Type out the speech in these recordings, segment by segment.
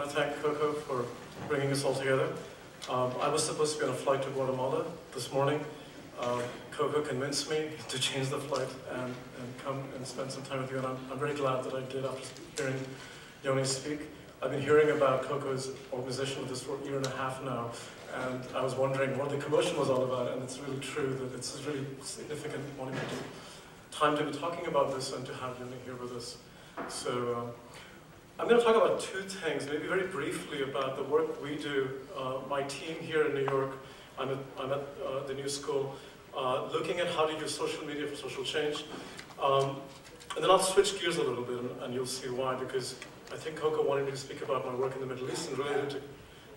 want to thank Coco for bringing us all together. I was supposed to be on a flight to Guatemala this morning. Coco convinced me to change the flight and come and spend some time with you, and I'm very glad that I did after hearing Yoni speak. I've been hearing about Coco's organization with this for a year and a half now, and I was wondering what the commotion was all about, and it's really true that it's really significant monumental time to be talking about this and to have Yoni here with us. So I'm going to talk about two things, maybe very briefly about the work we do. My team here in New York, I'm at the New School, looking at how to use social media for social change. And then I'll switch gears a little bit, and you'll see why, because I think Coco wanted me to speak about my work in the Middle East and related to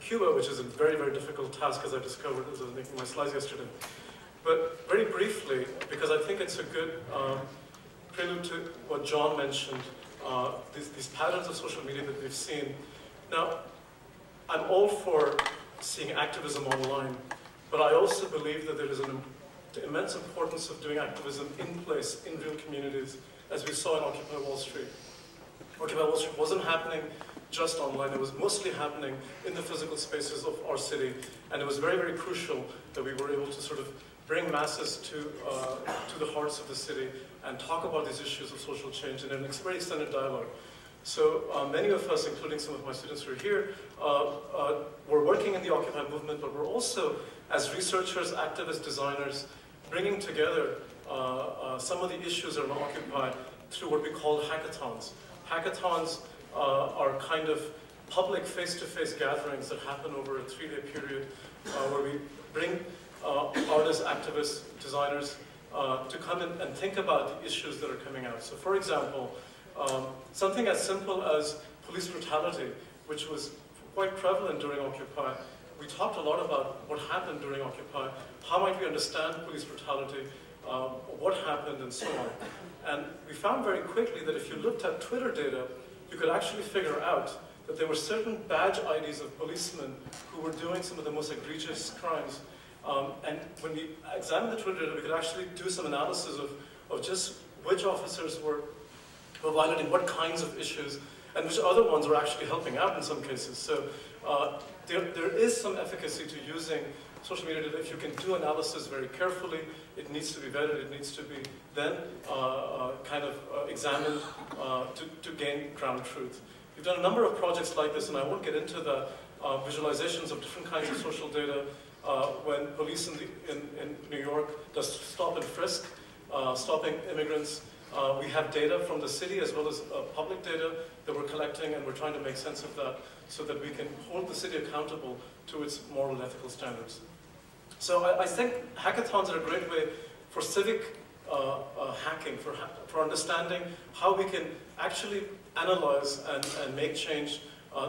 Cuba, which is a very, very difficult task, as I discovered as I was making my slides yesterday. But very briefly, because I think it's a good prelude to what John mentioned, these patterns of social media that we've seen. Now, I'm all for seeing activism online, but I also believe that there is an immense importance of doing activism in place, in real communities, as we saw in Occupy Wall Street. Occupy Wall Street wasn't happening just online, it was mostly happening in the physical spaces of our city, and it was very, very crucial that we were able to sort of bring masses to the hearts of the city and talk about these issues of social change in a very extended dialogue. So many of us, including some of my students who are here, were working in the Occupy movement, but we're also, as researchers, activists, designers, bringing together some of the issues that are on Occupy through what we call hackathons. Hackathons are kind of public face-to-face gatherings that happen over a 3-day period where we bring artists, activists, designers to come in and think about the issues that are coming out. So for example, something as simple as police brutality, which was quite prevalent during Occupy. We talked a lot about what happened during Occupy, how might we understand police brutality, what happened, and so on. And we found very quickly that if you looked at Twitter data, you could actually figure out that there were certain badge IDs of policemen who were doing some of the most egregious crimes. And when we examined the Twitter data, we could actually do some analysis of just which officers were violating what kinds of issues, and which other ones were actually helping out in some cases. So there is some efficacy to using social media data. If you can do analysis very carefully, it needs to be vetted, it needs to be then kind of examined to gain ground truth. We've done a number of projects like this, and I won't get into the visualizations of different kinds of social data when police in New York does stop and frisk, stopping immigrants. We have data from the city as well as public data that we're collecting, and we're trying to make sense of that so that we can hold the city accountable to its moral and ethical standards. So I think hackathons are a great way for civic hacking, for understanding how we can actually analyze and make change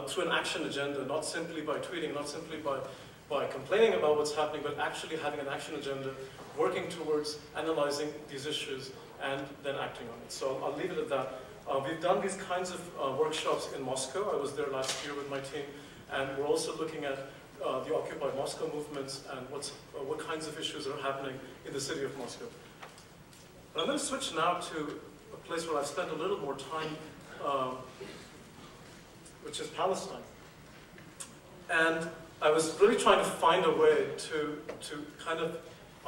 through an action agenda, not simply by tweeting, not simply by complaining about what's happening, but actually having an action agenda, working towards analyzing these issues and then acting on it. So I'll leave it at that. We've done these kinds of workshops in Moscow. I was there last year with my team, and we're also looking at the Occupy Moscow movements and what kinds of issues are happening in the city of Moscow. But I'm going to switch now to a place where I've spent a little more time, which is Palestine. And I was really trying to find a way to kind of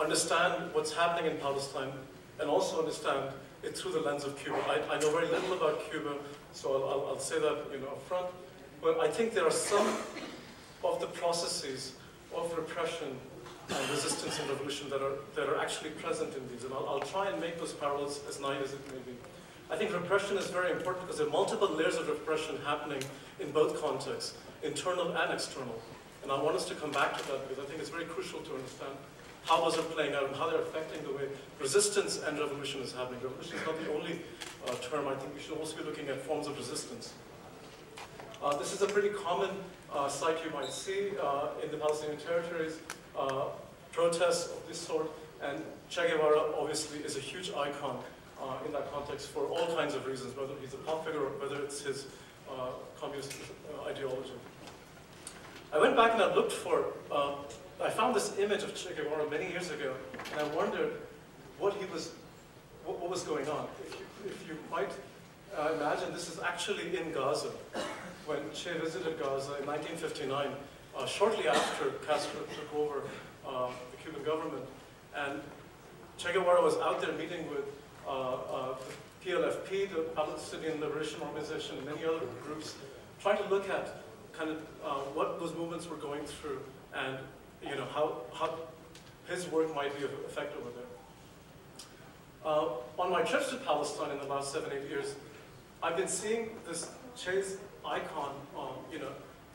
understand what's happening in Palestine and also understand it through the lens of Cuba. I know very little about Cuba, so I'll say that up front. But I think there are some of the processes of repression and resistance and revolution that are actually present in these. And I'll try and make those parallels as naive as it may be. I think repression is very important because there are multiple layers of repression happening in both contexts, internal and external. And I want us to come back to that because I think it's very crucial to understand how those are playing out and how they're affecting the way resistance and revolution is happening. Revolution is not the only term. I think we should also be looking at forms of resistance. This is a pretty common sight you might see in the Palestinian territories, protests of this sort, and Che Guevara obviously is a huge icon in that context for all kinds of reasons, whether he's a pop figure or whether it's his communist ideology. I went back and I looked for, I found this image of Che Guevara many years ago, and I wondered what was going on. If you might imagine, this is actually in Gaza. when Che visited Gaza in 1959, shortly after Castro took over the Cuban government. And Che Guevara was out there meeting with the PLFP, the Palestinian Liberation Organization, and many other groups, trying to look at kind of what those movements were going through and how his work might be of effect over there. On my trips to Palestine in the last 7-8 years, I've been seeing this Che's icon,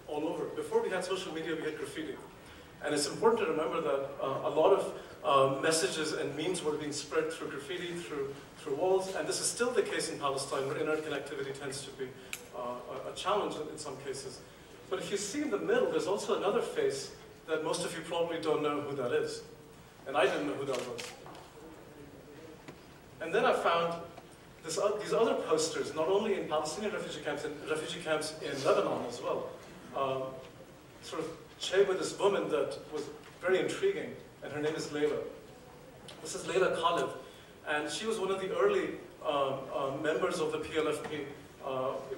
all over. Before we had social media, we had graffiti. And it's important to remember that a lot of messages and memes were being spread through graffiti, through walls, and this is still the case in Palestine, where internet connectivity tends to be a challenge in some cases. But if you see in the middle, there's also another face that most of you probably don't know who that is. And I didn't know who that was. And then I found these other posters, not only in Palestinian refugee camps in Lebanon as well. Sort of Che with this woman that was very intriguing, and her name is Layla. This is Layla Khalid, and she was one of the early members of the PLFP,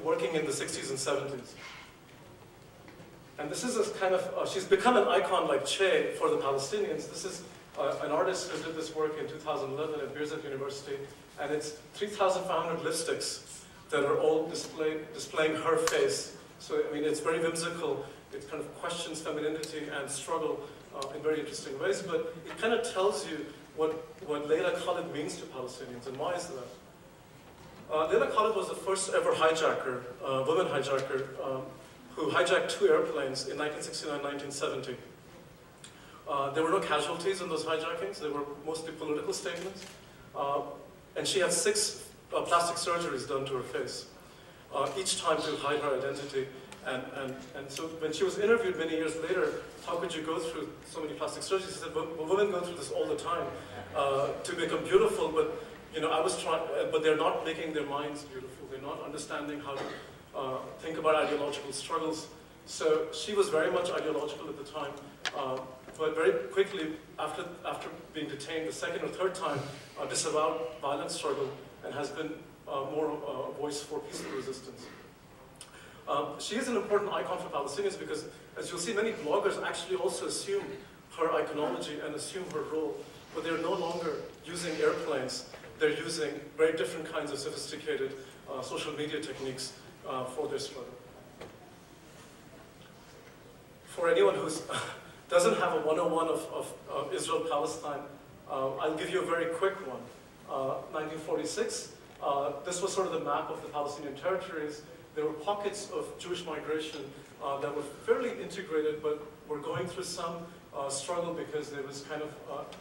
working in the 60s and 70s. And this is a kind of, she's become an icon like Che for the Palestinians. This is an artist who did this work in 2011 at Birzeit University, and it's 3,500 lipsticks that are all displaying her face. So, I mean, it's very whimsical. It kind of questions femininity and struggle in very interesting ways, but it kind of tells you what Layla Khalid means to Palestinians, and why is that? Layla Khalid was the first ever hijacker, woman hijacker, who hijacked 2 airplanes in 1969-1970. There were no casualties in those hijackings. They were mostly political statements. And she had 6 plastic surgeries done to her face, each time to hide her identity. And so when she was interviewed many years later, how could you go through so many plastic surgeries? She said, well, women go through this all the time to become beautiful, but I was trying, but they're not making their minds beautiful. They're not understanding how to think about ideological struggles. So she was very much ideological at the time, but very quickly, after being detained the 2nd or 3rd time, disavowed violent struggle and has been more a voice for peaceful resistance. She is an important icon for Palestinians because, as you'll see, many bloggers actually also assume her iconology and assume her role, but they're no longer using airplanes. They're using very different kinds of sophisticated social media techniques for their struggle. For anyone who doesn't have a 101 of Israel-Palestine, I'll give you a very quick one. 1946, this was sort of the map of the Palestinian territories. There were pockets of Jewish migration that were fairly integrated, but were going through some struggle because there was kind of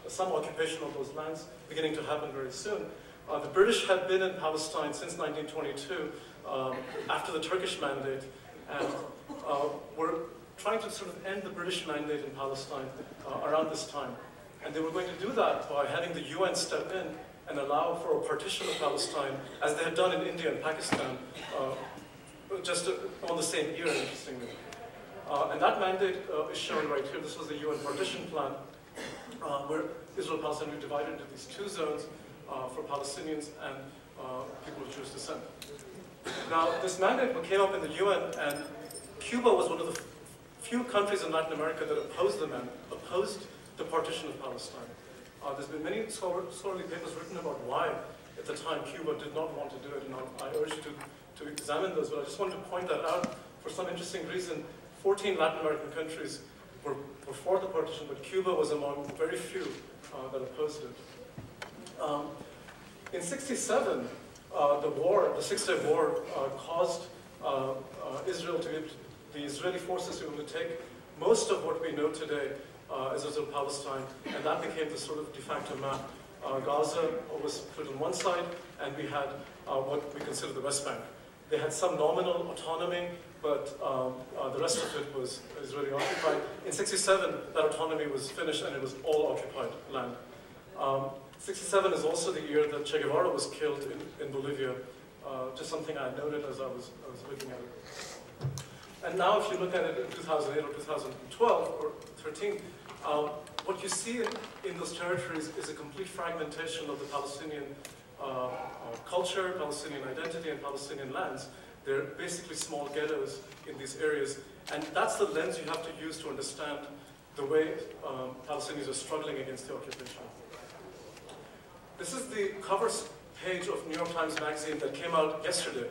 some occupation of those lands beginning to happen very soon. The British had been in Palestine since 1922, after the Turkish mandate, and were trying to sort of end the British mandate in Palestine around this time. And they were going to do that by having the UN step in and allow for a partition of Palestine, as they had done in India and Pakistan, just on the same year, interestingly. And that mandate is shown right here. This was the UN partition plan, where Israel and Palestine were divided into these 2 zones for Palestinians and people of Jewish descent. Now, this mandate came up in the UN, and Cuba was one of the few countries in Latin America that opposed the partition of Palestine. There's been many scholarly papers written about why, at the time, Cuba did not want to do it, and I urge you to examine those, but I just wanted to point that out for some interesting reason. 14 Latin American countries were for the partition, but Cuba was among very few that opposed it. In '67, the 6-Day War caused Israel to give the Israeli forces to be able to take most of what we know today as Israel-Palestine, and that became the sort of de facto map. Gaza was put on one side, and we had what we consider the West Bank. They had some nominal autonomy, but the rest of it was Israeli occupied. In '67, that autonomy was finished, and it was all occupied land. '67 is also the year that Che Guevara was killed in Bolivia, just something I noted as I was looking at it. And now if you look at it in 2008 or 2012 or 13, what you see in those territories is a complete fragmentation of the Palestinian culture, Palestinian identity, and Palestinian lands. They're basically small ghettos in these areas. And that's the lens you have to use to understand the way Palestinians are struggling against the occupation. This is the cover page of New York Times Magazine that came out yesterday.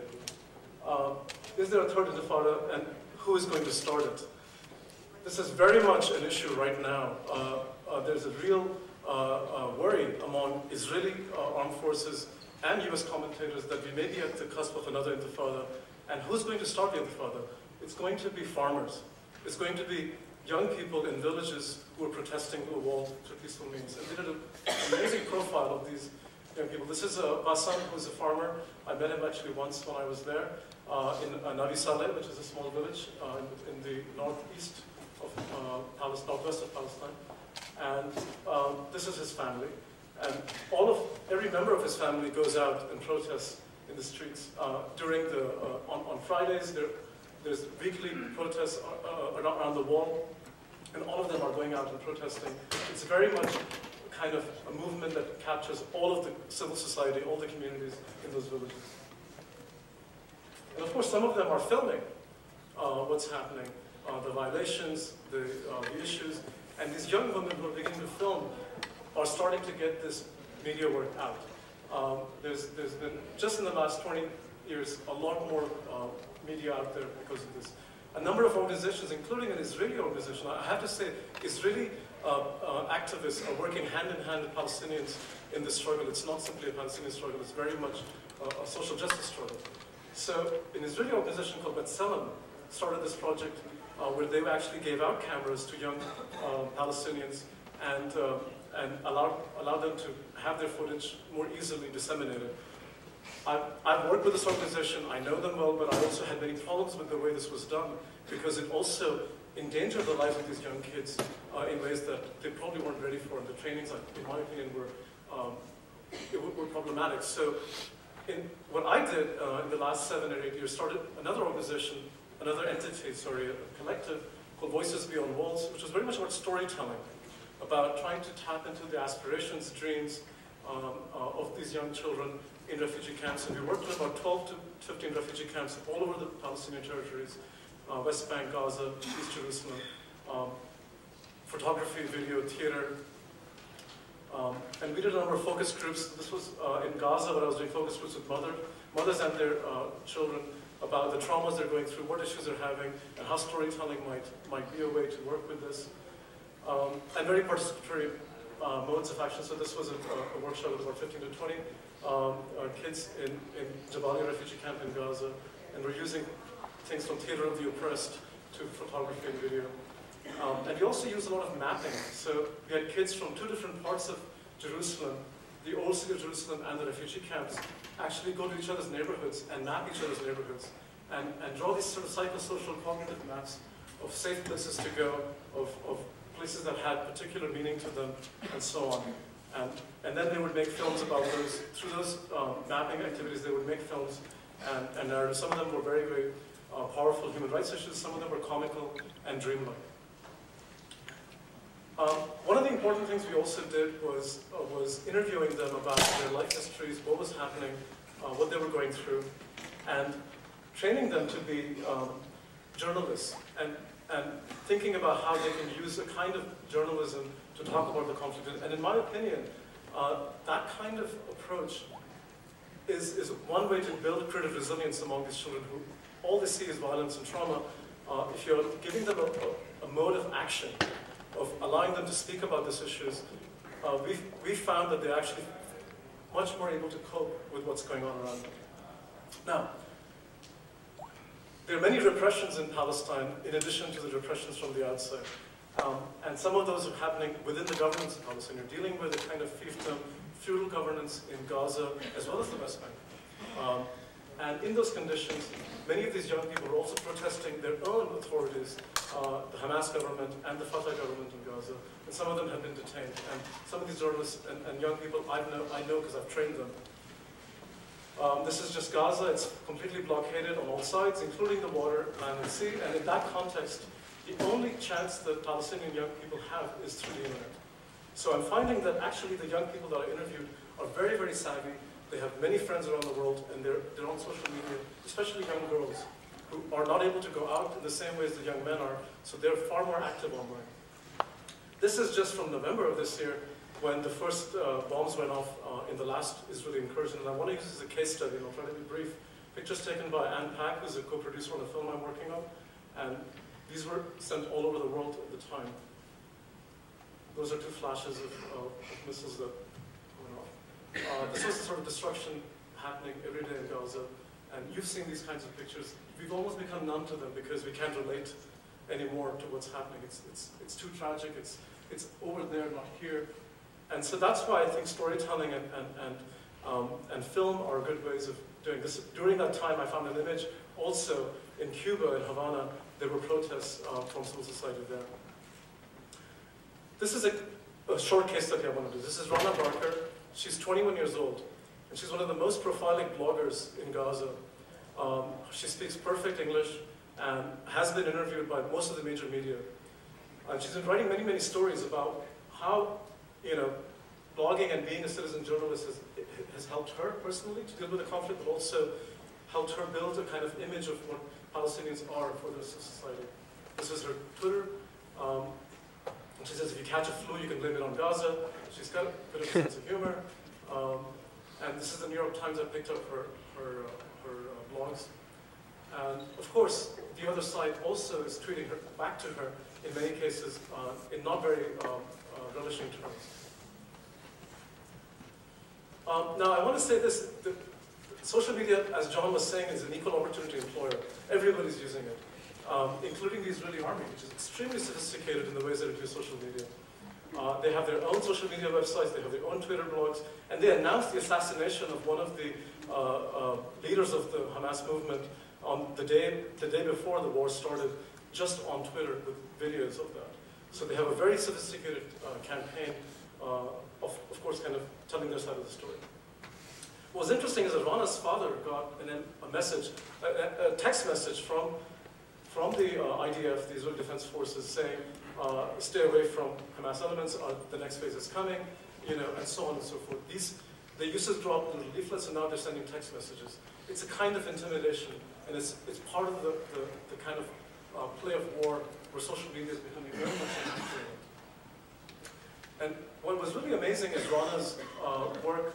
Is there a third intifada, and who is going to start it? This is very much an issue right now. There's a real worry among Israeli armed forces and US commentators that we may be at the cusp of another intifada. And who's going to start the intifada? It's going to be farmers. It's going to be young people in villages who are protesting the wall through peaceful means. And we did an amazing profile of these young people. This is Bassam, who's a farmer. I met him actually once when I was there in Nabi Saleh, which is a small village in the northeast of northwest of Palestine. And this is his family. And every member of his family goes out and protests in the streets. On Fridays, there's weekly protests around the wall, and all of them are going out and protesting. It's very much kind of a movement that captures all of the civil society, all the communities in those villages. And of course, some of them are filming what's happening, the violations, the issues, and these young women who are beginning to film are starting to get this media work out. There's been, just in the last 20 years, a lot more media out there because of this. A number of organizations, including an Israeli organization, I have to say, Israeli activists are working hand in hand with Palestinians in this struggle. It's not simply a Palestinian struggle, it's very much a social justice struggle. So an Israeli organization called B'Tselem started this project where they actually gave out cameras to young Palestinians and allowed them to have their footage more easily disseminated. I've worked with this organization, I know them well, but I also had many problems with the way this was done because it also endangered the lives of these young kids in ways that they probably weren't ready for, and the trainings, in my opinion, were problematic. So what I did in the last 7 or 8 years, started another organization, another entity, sorry, a collective called Voices Beyond Walls, which was very much about storytelling, about trying to tap into the aspirations, dreams of these young children in refugee camps. And we worked with about 12 to 15 refugee camps all over the Palestinian territories, West Bank, Gaza, East Jerusalem, photography, video, theater. And we did a number of focus groups. This was in Gaza, but I was doing focus groups with mothers and their children about the traumas they're going through, what issues they're having, and how storytelling might be a way to work with this. And very participatory modes of action. So this was a workshop with about 15 to 20 kids in Jabalia refugee camp in Gaza, and we're using things from theater of the oppressed to photography and video. And we also use a lot of mapping. So we had kids from 2 different parts of Jerusalem, the old city of Jerusalem and the refugee camps, actually go to each other's neighborhoods and map each other's neighborhoods and draw these sort of psychosocial cognitive maps of safe places to go, of places that had particular meaning to them, and so on. And then they would make films about those. Through those mapping activities, they would make films and narratives. Some of them were very, very powerful human rights issues. Some of them were comical and dreamlike. One of the important things we also did was interviewing them about their life histories, what was happening, what they were going through, and training them to be journalists and thinking about how they can use a kind of journalism to talk about the conflict. And in my opinion, that kind of approach is one way to build creative resilience among these children who all they see is violence and trauma. If you're giving them a mode of action, of allowing them to speak about these issues, we found that they're actually much more able to cope with what's going on around them. Now, there are many repressions in Palestine in addition to the repressions from the outside. And some of those are happening within the governments of Palestine. You're dealing with a kind of fiefdom, feudal governance in Gaza as well as the West Bank. And in those conditions, many of these young people are also protesting their own authorities, the Hamas government and the Fatah government in Gaza. And some of them have been detained. And some of these journalists and young people I know because I've trained them. This is just Gaza. It's completely blockaded on all sides, including the water, land, and sea. And in that context, the only chance that Palestinian young people have is through the internet. So I'm finding that actually the young people that I interviewed are very, very savvy. They have many friends around the world, and they're on social media, especially young girls, who are not able to go out in the same way as the young men are, so they're far more active online. This is just from November of this year, when the first bombs went off in the last Israeli incursion, and I want to use this as a case study, and I'll try to be brief. Pictures taken by Anne Pack, who's a co-producer on a film I'm working on, and these were sent all over the world at the time. Those are two flashes of missiles that went off. This was the sort of destruction happening every day in Gaza, and you've seen these kinds of pictures. We've almost become numb to them because we can't relate anymore to what's happening. It's too tragic. It's over there, not here. And so that's why I think storytelling and film are good ways of doing this. During that time, I found an image also in Cuba, in Havana. There were protests from civil society there. This is a short case study I want to do. This is Rana Barker. She's 21 years old, and she's one of the most prolific bloggers in Gaza. She speaks perfect English and has been interviewed by most of the major media. And she's been writing many, many stories about how, blogging and being a citizen journalist has helped her personally to deal with the conflict, but also helped her build a kind of image of what Palestinians are for their society. This is her Twitter. She says, if you catch a flu, you can blame it on Gaza. She's got a bit of a sense of humor. And this is the New York Times. I picked up her blogs. And of course, the other side also is tweeting her back to her, in many cases, in not very relishing terms. Now, I want to say this. Social media, as John was saying, is an equal opportunity employer. Everybody's using it, including the Israeli army, which is extremely sophisticated in the ways that it uses social media. They have their own social media websites, they have their own Twitter blogs, and they announced the assassination of one of the leaders of the Hamas movement on the day before the war started, just on Twitter with videos of that. So they have a very sophisticated campaign, of course, kind of telling their side of the story. What was interesting is that Rana's father got a message, a text message from the IDF, the Israeli Defense Forces, saying, stay away from Hamas elements, the next phase is coming, and so on and so forth. They used to drop little leaflets, and now they're sending text messages. It's a kind of intimidation, and it's part of the kind of play of war where social media is becoming very much influential. And what was really amazing is Rana's work.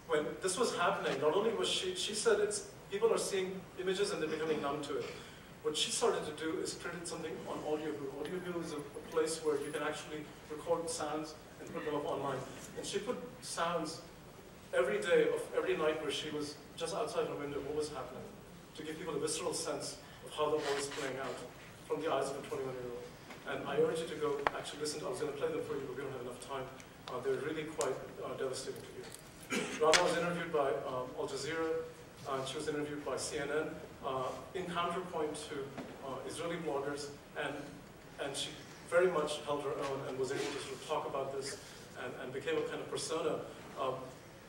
When this was happening, not only was she said people are seeing images and they're becoming numb to it. What she started to do is create something on AudioView. AudioView is a place where you can actually record sounds and put them up online. And she put sounds every day of every night where she was just outside her window, what was happening, to give people a visceral sense of how the war is playing out from the eyes of a 21-year-old. And I urge you to go actually listen to. I was going to play them for you, but we don't have enough time. They're really quite devastating to hear. Rana was interviewed by Al Jazeera. She was interviewed by CNN. In counterpoint to Israeli bloggers, and she very much held her own and was able to sort of talk about this and became a kind of persona.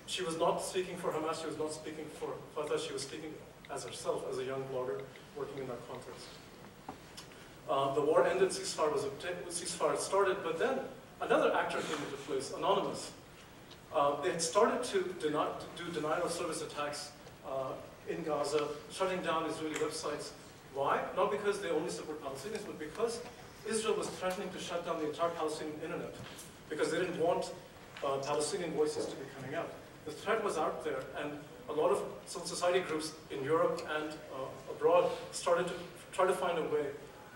She was not speaking for Hamas, she was not speaking for Fatah, she was speaking as herself, as a young blogger working in that context. The war ended, ceasefire started, but then another actor came into place, Anonymous. They had started to do denial of service attacks in Gaza, shutting down Israeli websites. Why? Not because they only support Palestinians, but because Israel was threatening to shut down the entire Palestinian internet, because they didn't want Palestinian voices to be coming out. The threat was out there, and a lot of civil society groups in Europe and abroad started to try to find a way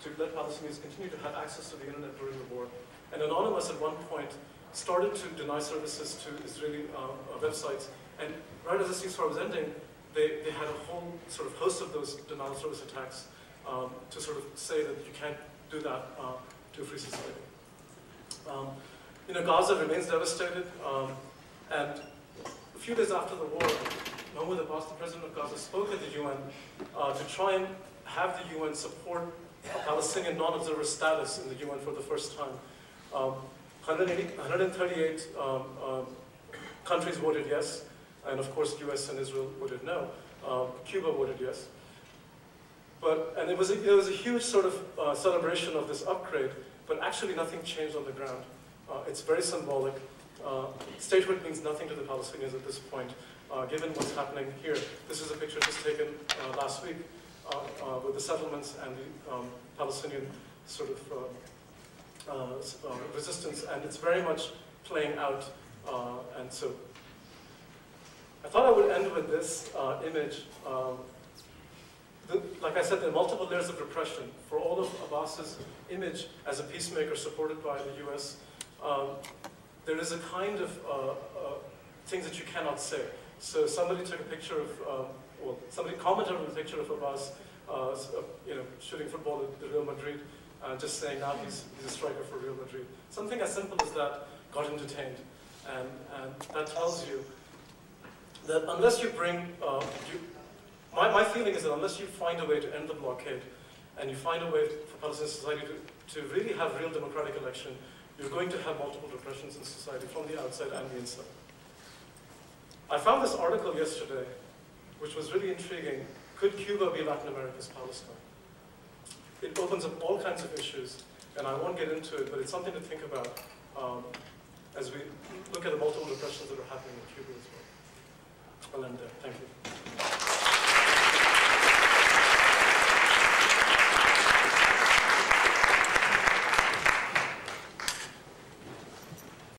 to let Palestinians continue to have access to the internet during the war. And Anonymous at one point started to deny services to Israeli websites, and right as the ceasefire was ending, they had a whole sort of host of those denial of service attacks to sort of say that you can't do that to a free society. Gaza remains devastated, and a few days after the war, Mahmoud Abbas, the president of Gaza, spoke at the UN to try and have the UN support Palestinian non-observer status in the UN for the first time. 138 countries voted yes, and of course US and Israel voted no. Cuba voted yes. And it was a huge sort of celebration of this upgrade, but actually nothing changed on the ground. It's very symbolic. Statehood means nothing to the Palestinians at this point. given what's happening here. This is a picture just taken last week with the settlements and the Palestinian sort of resistance, and it's very much playing out. And so I thought I would end with this image. Like I said, there are multiple layers of repression. For all of Abbas's image as a peacemaker supported by the US, there is a kind of things that you cannot say. So somebody took a picture of, well, somebody commented on the picture of Abbas, shooting football at Real Madrid, just saying now he's a striker for Real Madrid. Something as simple as that got him detained. And that tells you that unless you bring, my feeling is that unless you find a way to end the blockade, and you find a way for Palestinian society to really have real democratic election, you're going to have multiple repressions in society from the outside and the inside. I found this article yesterday, which was really intriguing. Could Cuba be Latin America's Palestine? It opens up all kinds of issues, and I won't get into it, but it's something to think about as we look at the multiple repressions that are happening in Cuba as well. I'll end there. Thank you.